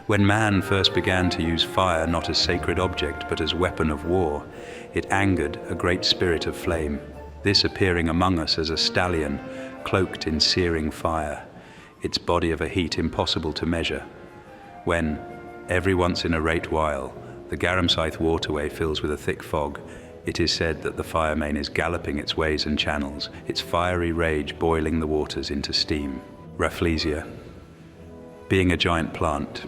When man first began to use fire not as sacred object but as weapon of war, it angered a great spirit of flame, this appearing among us as a stallion cloaked in searing fire, its body of a heat impossible to measure. When, every once in a great while, the Garamsythe waterway fills with a thick fog, it is said that the fire main is galloping its ways and channels, its fiery rage boiling the waters into steam. Rafflesia, being a giant plant,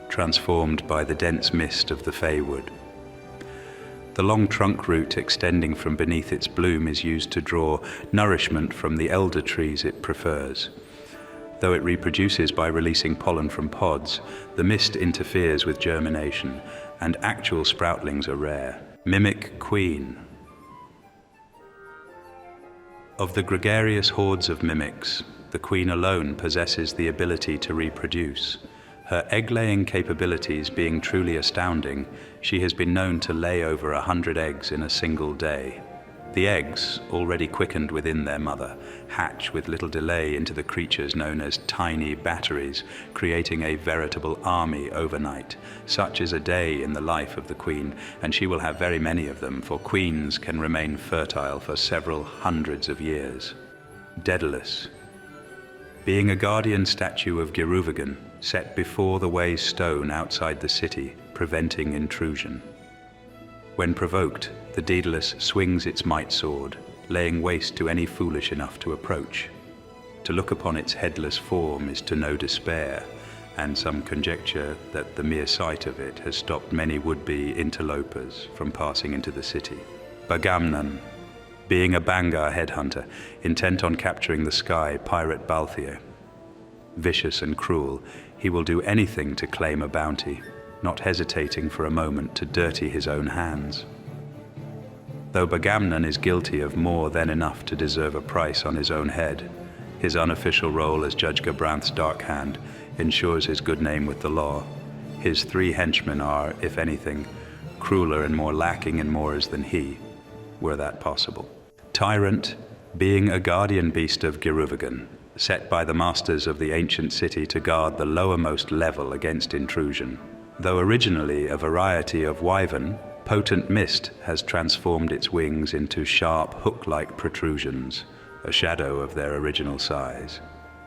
transformed by the dense mist of the Feywood. The long trunk root extending from beneath its bloom is used to draw nourishment from the elder trees it prefers. Though it reproduces by releasing pollen from pods, the mist interferes with germination, and actual sproutlings are rare. Mimic Queen. Of the gregarious hordes of mimics, the queen alone possesses the ability to reproduce. Her egg-laying capabilities being truly astounding, she has been known to lay over 100 eggs in a single day. The eggs, already quickened within their mother, hatch with little delay into the creatures known as tiny batteries, creating a veritable army overnight. Such is a day in the life of the queen, and she will have very many of them, for queens can remain fertile for several hundreds of years. Daedalus. Being a guardian statue of Giruvagan, set before the way stone outside the city, preventing intrusion. When provoked, the Daedalus swings its might sword, laying waste to any foolish enough to approach. To look upon its headless form is to know despair, and some conjecture that the mere sight of it has stopped many would-be interlopers from passing into the city. Bagamnan. Being a Bangar headhunter, intent on capturing the sky pirate Balthier. Vicious and cruel, he will do anything to claim a bounty, not hesitating for a moment to dirty his own hands. Though Bagamnan is guilty of more than enough to deserve a price on his own head, his unofficial role as Judge Gabranth's Dark Hand ensures his good name with the law. His 3 henchmen are, if anything, crueler and more lacking in mores than he, were that possible. Tyrant, being a guardian beast of Giruvagan, set by the masters of the ancient city to guard the lowermost level against intrusion. Though originally a variety of wyvern, potent mist has transformed its wings into sharp, hook-like protrusions, a shadow of their original size.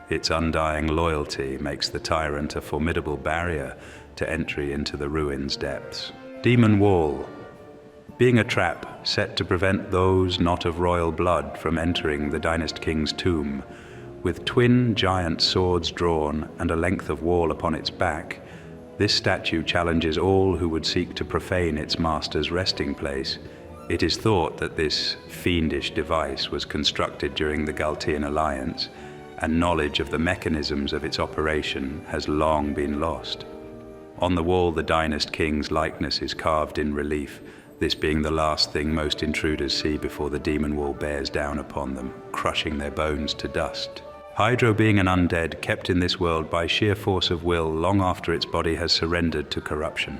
Its undying loyalty makes the tyrant a formidable barrier to entry into the ruin's depths. Demon Wall. Being a trap set to prevent those not of royal blood from entering the Dynast King's tomb, with twin giant swords drawn and a length of wall upon its back, this statue challenges all who would seek to profane its master's resting place. It is thought that this fiendish device was constructed during the Galtian Alliance, and knowledge of the mechanisms of its operation has long been lost. On the wall, the Dynast King's likeness is carved in relief, this being the last thing most intruders see before the demon wall bears down upon them, crushing their bones to dust. Hydro, being an undead, kept in this world by sheer force of will long after its body has surrendered to corruption.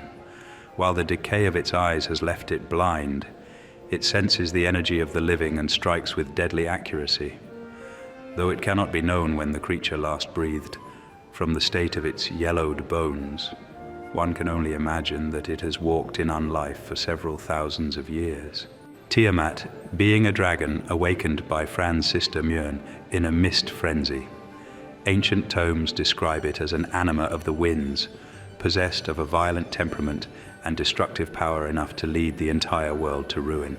While the decay of its eyes has left it blind, it senses the energy of the living and strikes with deadly accuracy. Though it cannot be known when the creature last breathed, from the state of its yellowed bones, one can only imagine that it has walked in unlife for several thousands of years. Tiamat, being a dragon awakened by Fran's sister Mjörn in a mist frenzy. Ancient tomes describe it as an anima of the winds, possessed of a violent temperament and destructive power enough to lead the entire world to ruin.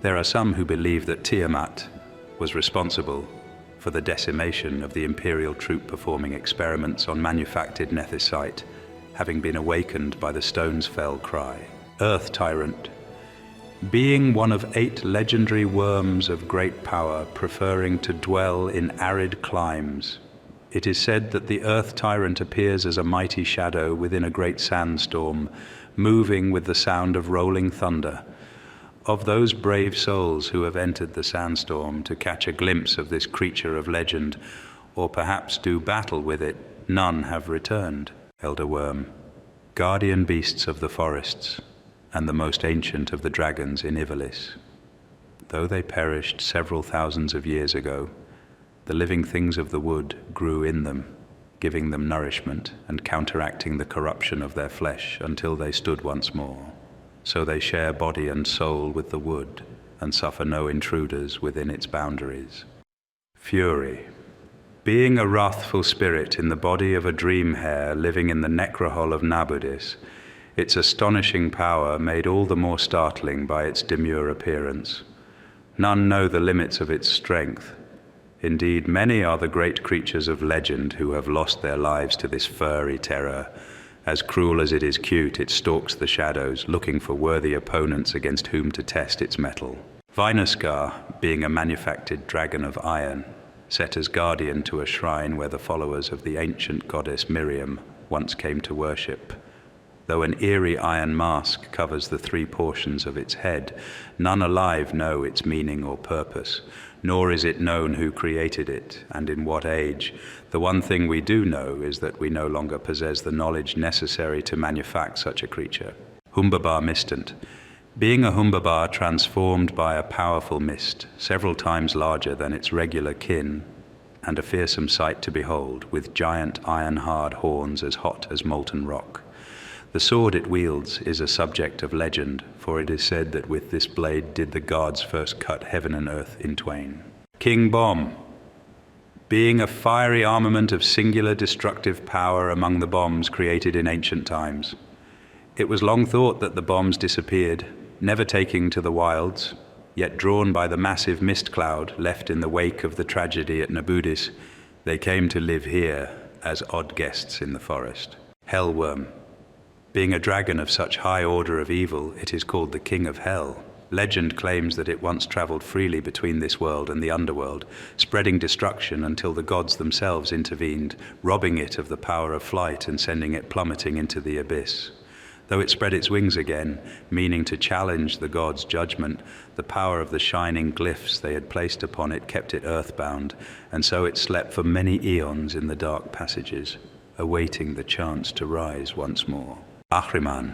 There are some who believe that Tiamat was responsible for the decimation of the imperial troop performing experiments on manufactured Nethysite, having been awakened by the stone's fell cry. Earth Tyrant. Being one of 8 legendary worms of great power, preferring to dwell in arid climes, it is said that the Earth Tyrant appears as a mighty shadow within a great sandstorm, moving with the sound of rolling thunder. Of those brave souls who have entered the sandstorm to catch a glimpse of this creature of legend, or perhaps do battle with it, none have returned. Elder Worm. Guardian beasts of the forests, and the most ancient of the dragons in Ivalice. Though they perished several thousands of years ago, the living things of the wood grew in them, giving them nourishment and counteracting the corruption of their flesh until they stood once more. So they share body and soul with the wood and suffer no intruders within its boundaries. Fury. Being a wrathful spirit in the body of a dream hare living in the necrohol of Nabudis, its astonishing power made all the more startling by its demure appearance. None know the limits of its strength. Indeed, many are the great creatures of legend who have lost their lives to this furry terror. As cruel as it is cute, it stalks the shadows, looking for worthy opponents against whom to test its mettle. Vinaskar, being a manufactured dragon of iron, set as guardian to a shrine where the followers of the ancient goddess Miriam once came to worship. Though an eerie iron mask covers the three portions of its head, none alive know its meaning or purpose, nor is it known who created it and in what age. The one thing we do know is that we no longer possess the knowledge necessary to manufacture such a creature. Humbabar Mistant. Being a Humbabar transformed by a powerful mist, several times larger than its regular kin, and a fearsome sight to behold, with giant iron-hard horns as hot as molten rock. The sword it wields is a subject of legend, for it is said that with this blade did the gods first cut heaven and earth in twain. King Bomb. Being a fiery armament of singular destructive power among the bombs created in ancient times. It was long thought that the bombs disappeared, never taking to the wilds, yet drawn by the massive mist cloud left in the wake of the tragedy at Nabudis, they came to live here as odd guests in the forest. Hellworm. Being a dragon of such high order of evil, it is called the King of Hell. Legend claims that it once traveled freely between this world and the underworld, spreading destruction until the gods themselves intervened, robbing it of the power of flight and sending it plummeting into the abyss. Though it spread its wings again, meaning to challenge the gods' judgment, the power of the shining glyphs they had placed upon it kept it earthbound, and so it slept for many eons in the dark passages, awaiting the chance to rise once more. Ahriman.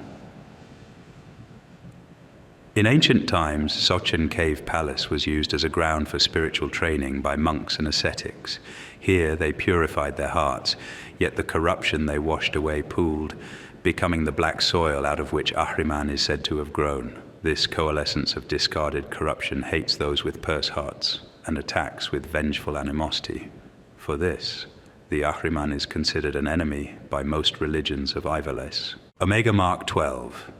In ancient times, Sochan Cave Palace was used as a ground for spiritual training by monks and ascetics. Here they purified their hearts, yet the corruption they washed away pooled, becoming the black soil out of which Ahriman is said to have grown. This coalescence of discarded corruption hates those with purse hearts and attacks with vengeful animosity. For this, the Ahriman is considered an enemy by most religions of Ivales. Omega Mark 12.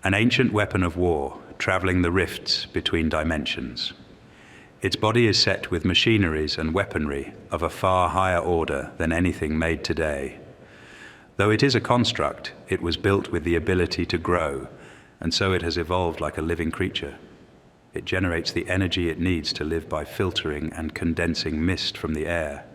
An ancient weapon of war, traveling the rifts between dimensions. Its body is set with machineries and weaponry of a far higher order than anything made today. Though it is a construct, it was built with the ability to grow, and so it has evolved like a living creature. It generates the energy it needs to live by filtering and condensing mist from the air,